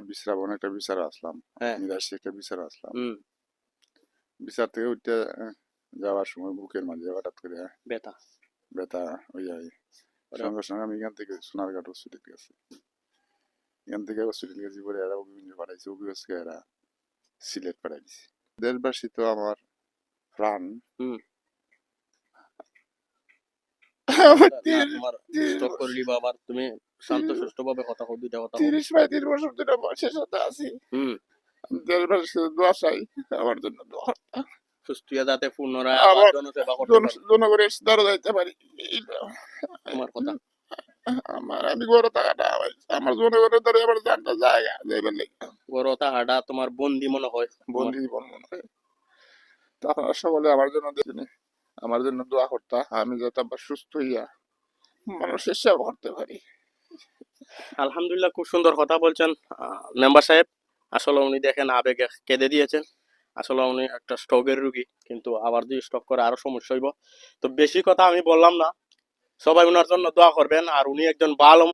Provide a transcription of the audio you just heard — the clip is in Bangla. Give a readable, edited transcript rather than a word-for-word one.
বিশ্রাবণ একটা বিচার আসলাম, হ্যাঁ। নিরাশি একটা বিচার আসলাম। হুম। বিচার থেকে উঠতে যাওয়ার সময় বুকের মাঝে হঠাৎ করে ব্যথা। ব্যথা হয়ে যায়। সঙ্গে সঙ্গে আমি এখান থেকে সোনারঘাট হসপিটাল গেছি। এখান থেকে হসপিটাল গেছি পরে এরা অভিযোগ পাঠাইছে, অভিযোগকে এরা সিলেট পাঠাই দিছে। দেশবাসী তো আমার প্রাণ। হুম। আমার না তোমার স্টক করলি বা আবার তুমি শান্ত সুষ্ঠু ভাবে কথা কও, দুইটা কথা কও। 30-35 বছর ধরে বয়সের সাথে আছি। হুম। দেশবাসীর সাথে দোয়া চাই, আমার জন্য দোয়া। সুস্থ হয়ে যাতে পুনরায় আবার আবার জনসেবা করতে পারো। জনগণের দ্বারা যাইতে পারি। তোমার কথা। আমি গড়ে থাকাটা আমার জনগণের দ্বারা আমার জানটা জায়গা যাইবার লেগে গরতা হাডা তোমার বন্দি মনে হয়। বন্দি জীবন মনে হয়। তো আপনারা সকলে আমার জন্য দেখেন, আমার জন্য দোয়া করতা, আমি যাতে আবার সুস্থ হইয়া মানুষের সেবা করতে পারি। আলহামদুলিল্লাহ, খুব সুন্দর কথা বলছেন মেম্বার সাহেব। আসলে উনি দেখেন আবেগে কেঁদে দিয়েছেন। আসলে উনি একটা স্ট্রোকের রুগী, কিন্তু আবার যদি স্ট্রোক করে আরো সমস্যা হইব। তো বেশি কথা আমি বললাম না, সবাই উনার জন্য দোয়া করবেন। আর উনি একজন ভালো